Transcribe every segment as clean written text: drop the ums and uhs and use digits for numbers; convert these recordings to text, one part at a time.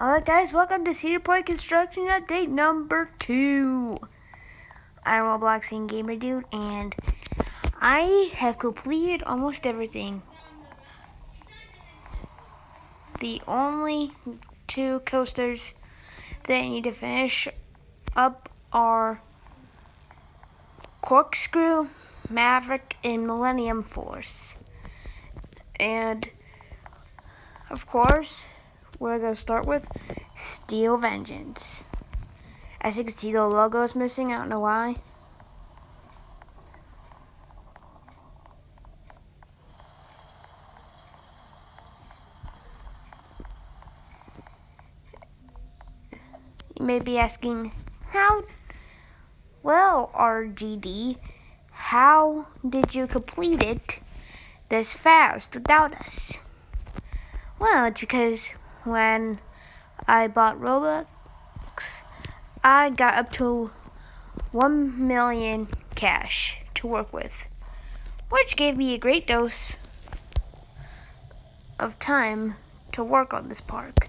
Alright guys, welcome to Cedar construction update number 2. I'm Roblox and Gamer Dude, and I have completed almost everything. The only 2 coasters that I need to finish up are Corkscrew, Maverick, and Millennium Force. And of course, we're going to start with Steel Vengeance. As you can see, the logo is missing. I don't know why. You may be asking, how? Well, RGD, how did you complete it this fast without us? Well, it's because when I bought Robux, I got up to 1 million cash to work with, which gave me a great dose of time to work on this park.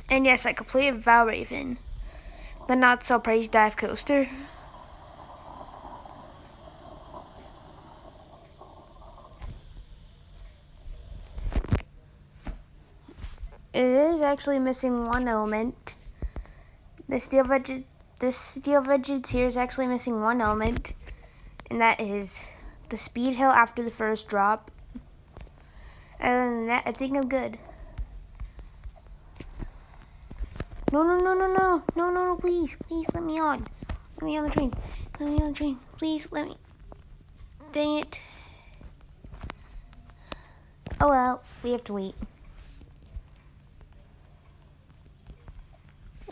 And yes, I completed Valraven, the not so praised dive coaster. It is actually missing one element. This steel vengeance here is actually missing one element, and that is the speed hill after the first drop. Other than that, I think I'm good. No, please let me on. Let me on the train. Let me on the train. Please let me. Dang it. Oh well, we have to wait.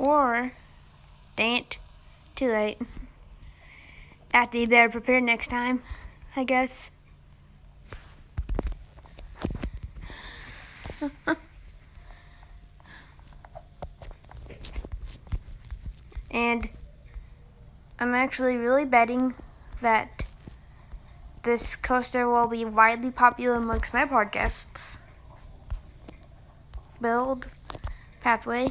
Or, dang it, too late. Have to be better prepared next time, I guess. And I'm actually really betting that this coaster will be widely popular amongst my podcasts. Build pathway.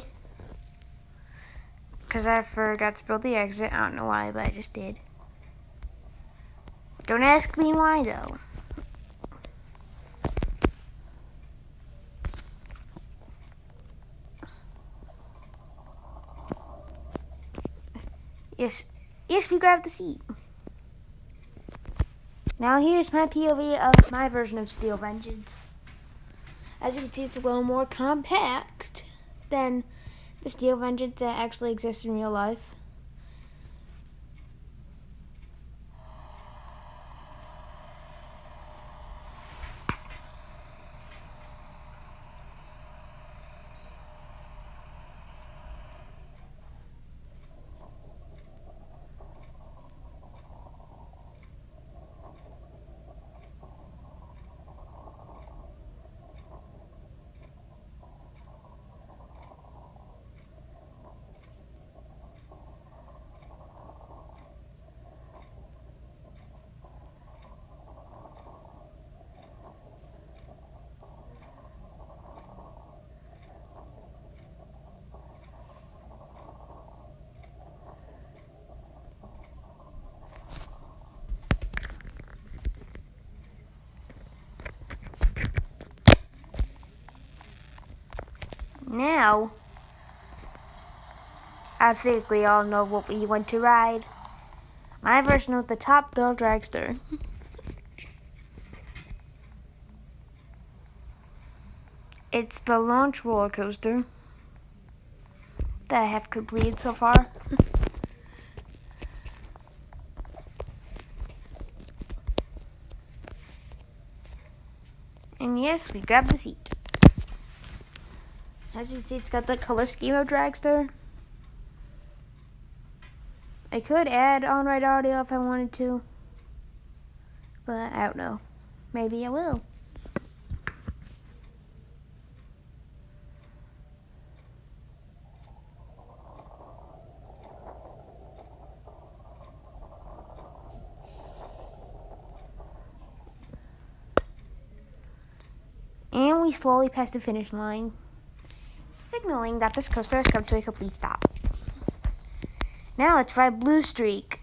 Because I forgot to build the exit. I don't know why, but I just did. Don't ask me why, though. Yes, we grabbed the seat. Now here's my POV of my version of Steel Vengeance. As you can see, it's a little more compact than the Steel Vengeance that actually exists in real life. Now, I think we all know what we want to ride. My version of the Top Thrill Dragster. It's the launch roller coaster that I have completed so far. And yes, we grabbed the seat. As you can see, it's got the color scheme of Dragster. I could add on-ride audio if I wanted to, but I don't know. Maybe I will. And we slowly passed the finish line. 6 signaling that this coaster has come to a complete stop. Now let's ride Blue Streak.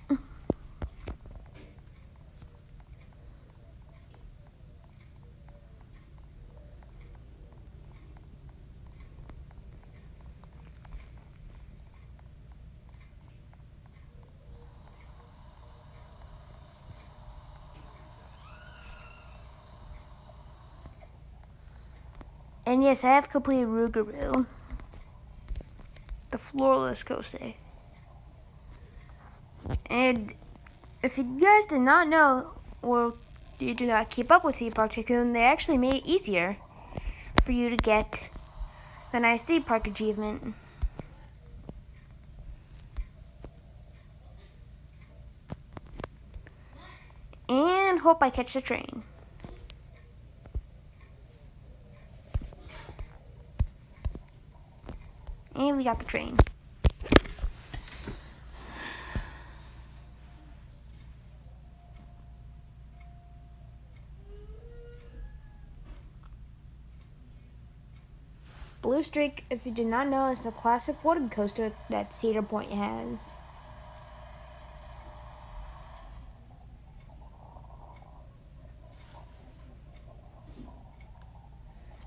And yes, I have completed Rougarou, the floorless coaster. And if you guys did not know, or you do not keep up with Theme Park Tycoon, they actually made it easier for you to get the nice theme park achievement. And hope I catch the train. And we got the train. Blue Streak, if you did not know, is the classic wooden coaster that Cedar Point has.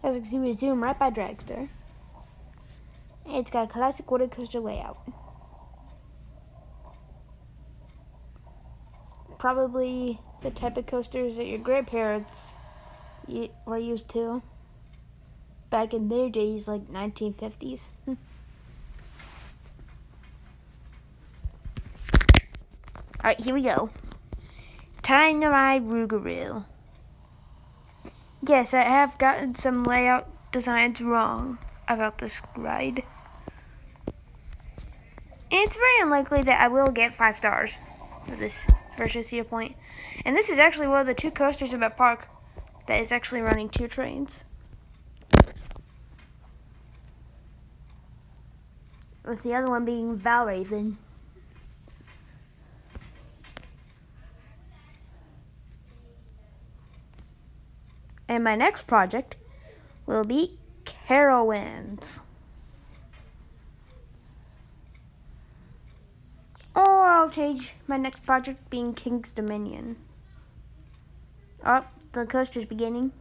As you can see, we zoom right by Dragster. It's got a classic wooden coaster layout. Probably the type of coasters that your grandparents were used to back in their days, like 1950s. Alright, here we go. Time to ride Rougarou. Yes, I have gotten some layout designs wrong about this ride. And it's very unlikely that I will get 5 stars for this version of Cedar Point. And this is actually one of the 2 coasters in my park that is actually running 2 trains. With the other one being Valraven. And my next project will be Carowinds. Or I'll change my next project being King's Dominion. Oh, the coaster's beginning.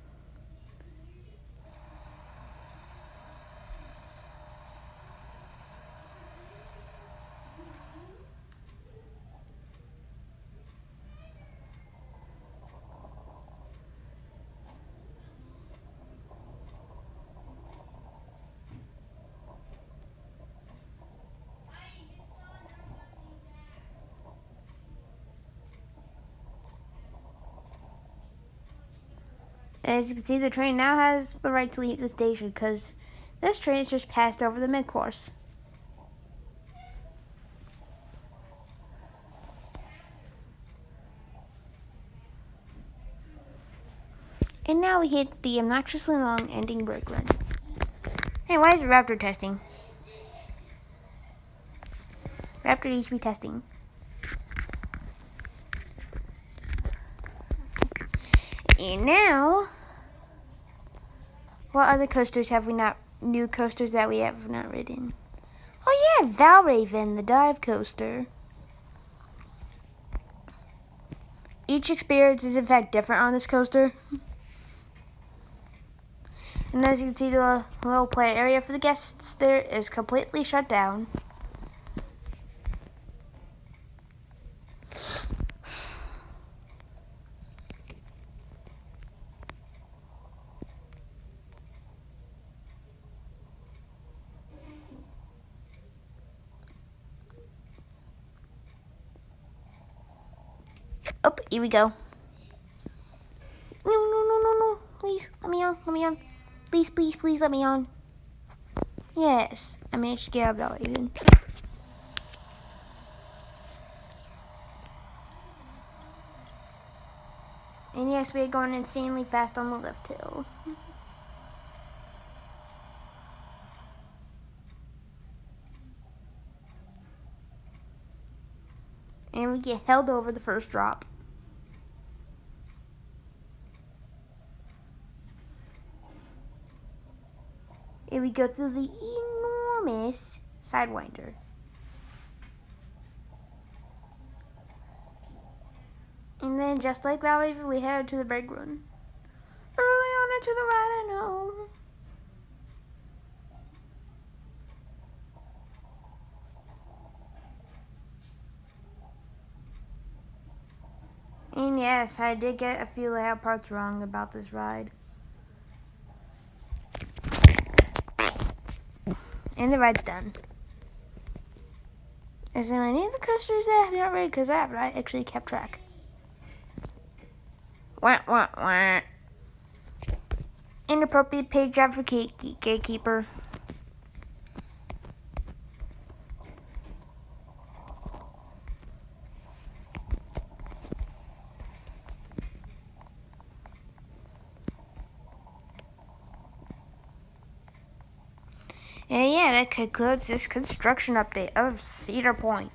As you can see, the train now has the right to leave the station because this train has just passed over the mid-course. And now we hit the obnoxiously long ending brake run. Hey, why is Raptor testing? Raptor needs to be testing. And now, what other coasters have we not, new coasters that we have not ridden? Oh yeah, Valraven, the dive coaster. Each experience is in fact different on this coaster. And as you can see, the little play area for the guests there is completely shut down. Oh, here we go. No. Please, let me on. Please, let me on. Yes, I managed to get out of it even. And yes, we are going insanely fast on the lift hill. And we get held over the first drop. And we go through the miss Sidewinder. And then, just like Valley, we head to the break run. Early on and to the right, I know. And yes, I did get a few layout parts wrong about this ride. And the ride's done. Is there any of the coasters that I have not read? Because I haven't actually kept track. Wah, wah, wah. Inappropriate page job for gatekeeper. And yeah, that concludes this construction update of Cedar Point.